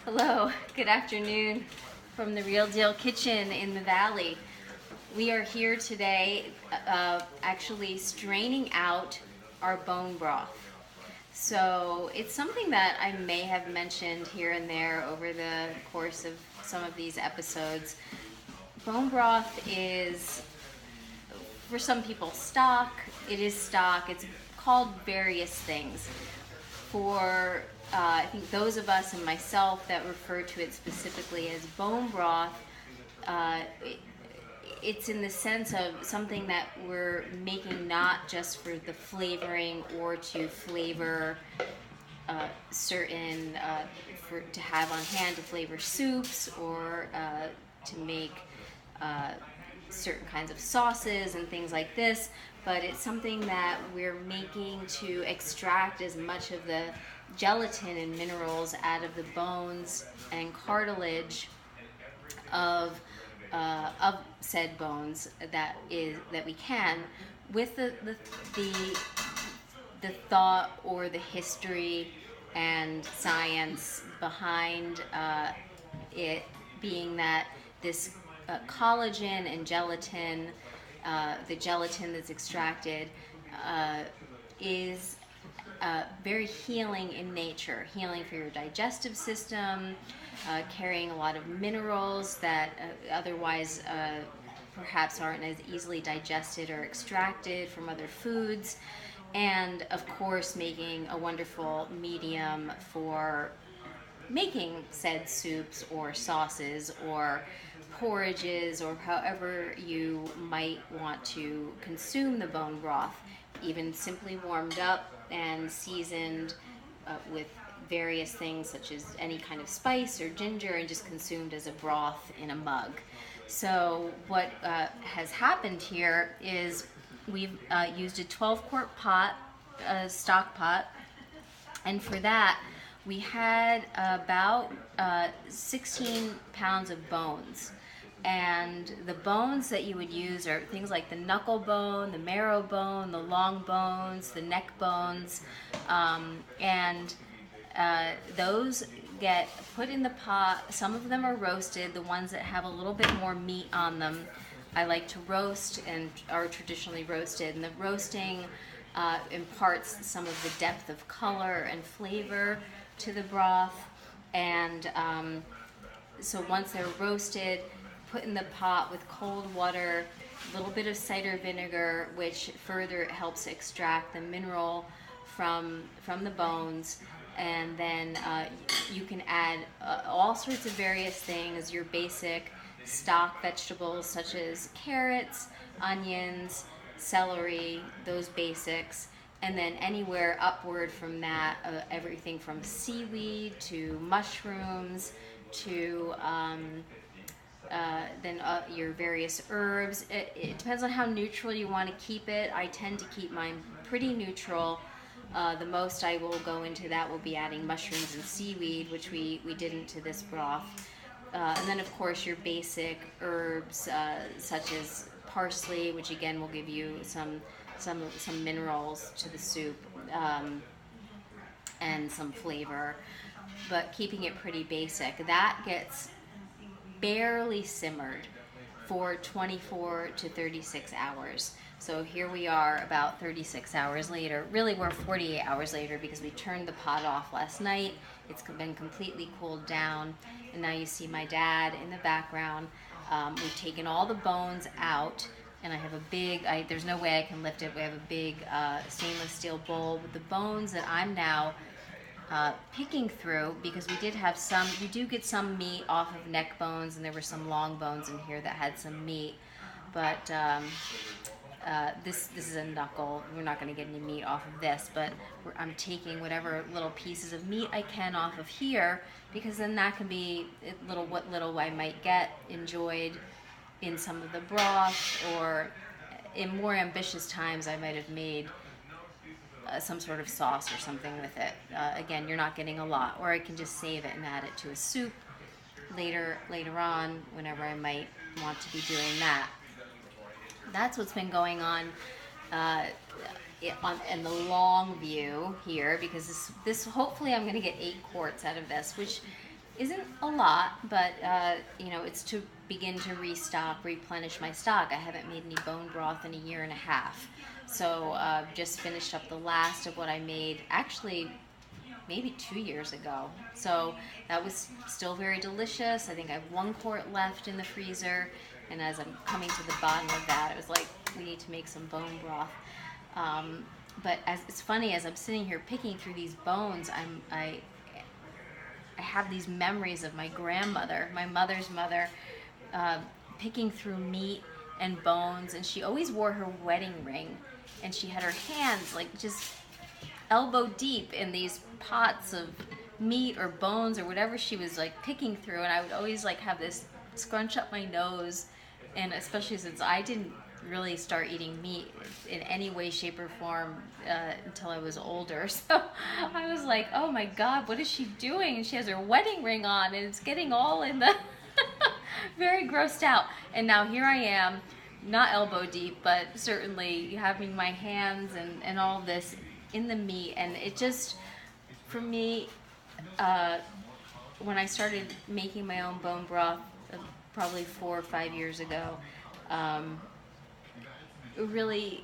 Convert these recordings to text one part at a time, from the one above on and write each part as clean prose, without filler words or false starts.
Hello, good afternoon from the Real Deal Kitchen in the Valley. We are here today actually straining out our bone broth. So it's something that I may have mentioned here and there over the course of some of these episodes. Bone broth is, for some people, stock. It is stock. It's called various things. For I think those of us and myself that refer to it specifically as bone broth, uh, it, it's in the sense of something that we're making not just for the flavoring or to flavor certain to have on hand to flavor soups or to make uh, certain kinds of sauces and things like this, but it's something that we're making to extract as much of the gelatin and minerals out of the bones and cartilage of said bones that we can, with the thought or the history and science behind it being that this collagen and gelatin, the gelatin that's extracted, is very healing in nature, healing for your digestive system, carrying a lot of minerals that otherwise perhaps aren't as easily digested or extracted from other foods, and of course making a wonderful medium for making said soups or sauces or porridges or however you might want to consume the bone broth, even simply warmed up and seasoned with various things such as any kind of spice or ginger and just consumed as a broth in a mug. So what has happened here is we've used a 12-quart pot, a stock pot, and for that we had about 16 pounds of bones. And the bones that you would use are things like the knuckle bone, the marrow bone, the long bones, the neck bones, and those get put in the pot. Some of them are roasted. The ones that have a little bit more meat on them, I like to roast and are traditionally roasted. And the roasting imparts some of the depth of color and flavor to the broth. And so once they're roasted, put in the pot with cold water, a little bit of cider vinegar, which further helps extract the mineral from the bones. And then you can add all sorts of various things, your basic stock vegetables such as carrots, onions, celery, those basics. And then anywhere upward from that, everything from seaweed to mushrooms to then your various herbs. It depends on how neutral you want to keep it. I tend to keep mine pretty neutral. The most I will go into that will be adding mushrooms and seaweed, which we didn't to this broth. And then of course your basic herbs such as parsley, which again will give you some minerals to the soup, and some flavor, but keeping it pretty basic. That gets barely simmered for 24 to 36 hours. So here we are about 36 hours later. Really, we're 48 hours later because we turned the pot off last night. It's been completely cooled down. And now you see my dad in the background. We've taken all the bones out. And I have a big, there's no way I can lift it. We have a big stainless steel bowl with the bones that I'm now picking through, because we did have some, you do get some meat off of neck bones, and there were some long bones in here that had some meat, but this is a knuckle. We're not going to get any meat off of this, but I'm taking whatever little pieces of meat I can off of here, because then that can be what little I might get enjoyed in some of the broth, or in more ambitious times I might have made some sort of sauce or something with it. Again, you're not getting a lot, or I can just save it and add it to a soup later on whenever I might want to be doing that. That's what's been going on in the long view here, because this hopefully I'm going to get 8 quarts out of this, which isn't a lot, but it's to begin to restock, replenish my stock. I haven't made any bone broth in a year and a half, so just finished up the last of what I made. Actually, maybe 2 years ago. So that was still very delicious. I think I have 1 quart left in the freezer, and as I'm coming to the bottom of that, it was like, we need to make some bone broth. Um, but as it's funny, as I'm sitting here picking through these bones, I have these memories of my grandmother, my mother's mother, uh, picking through meat and bones, and she always wore her wedding ring, and she had her hands like just elbow deep in these pots of meat or bones or whatever she was like picking through, and I would always like have this scrunch up my nose, and especially since I didn't really start eating meat in any way, shape, or form until I was older. So I was like, oh my God, what is she doing? And she has her wedding ring on, and it's getting all in the very grossed out. And now here I am, not elbow deep, but certainly having my hands and all this in the meat. And it just, for me, when I started making my own bone broth, probably 4 or 5 years ago, really,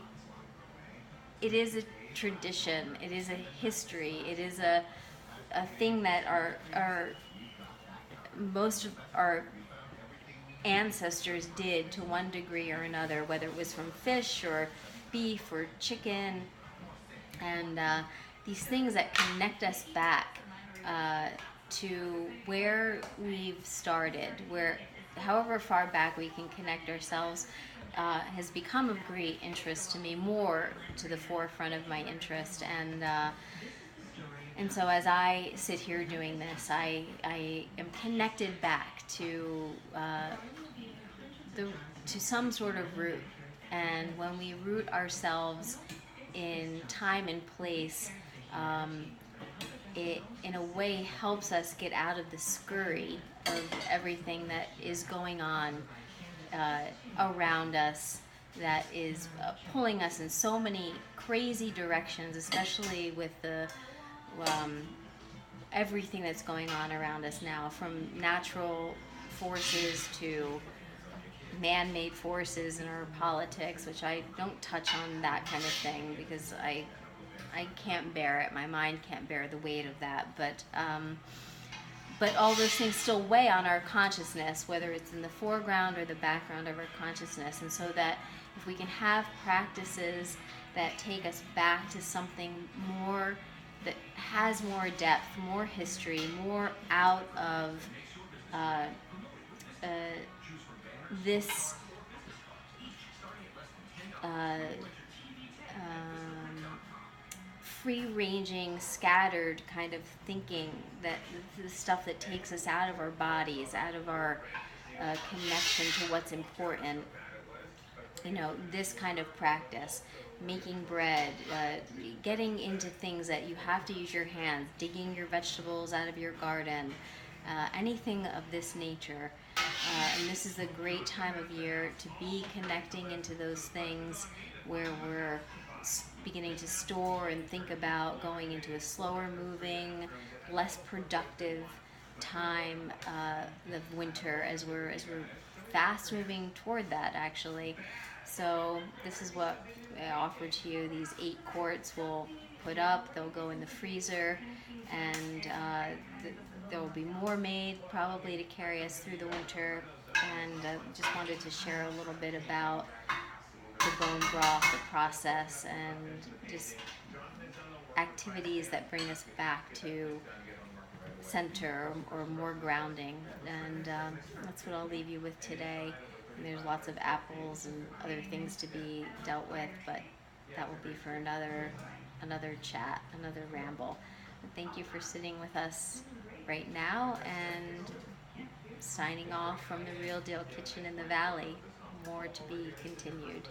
it is a tradition, it is a history, it is a thing that our most of our ancestors did to one degree or another, whether it was from fish or beef or chicken, and these things that connect us back to where we've started, where however far back we can connect ourselves, has become of great interest to me, more to the forefront of my interest. And so as I sit here doing this, I am connected back to to some sort of root. And when we root ourselves in time and place, it in a way helps us get out of the scurry of everything that is going on around us, that is pulling us in so many crazy directions, especially with the everything that's going on around us now, from natural forces to man-made forces in our politics, which I don't touch on that kind of thing because I can't bear it. My mind can't bear the weight of that. But all those things still weigh on our consciousness, whether it's in the foreground or the background of our consciousness. And so that if we can have practices that take us back to something more, that has more depth, more history, more out of this free-ranging, scattered kind of thinking, that the stuff that takes us out of our bodies, out of our connection to what's important. This kind of practice, making bread, getting into things that you have to use your hands, digging your vegetables out of your garden, anything of this nature. And this is a great time of year to be connecting into those things where we're beginning to store and think about going into a slower moving, less productive time of winter, as we're fast moving toward that, actually. So this is what I offer to you. These 8 quarts we'll put up, they'll go in the freezer, and there will be more made probably to carry us through the winter. And just wanted to share a little bit about the bone broth, the process, and just activities that bring us back to center, or more grounding. And that's what I'll leave you with today. And there's lots of apples and other things to be dealt with, but that will be for another chat, another ramble. And thank you for sitting with us right now, and signing off from the Real Deal Kitchen in the Valley. More to be continued.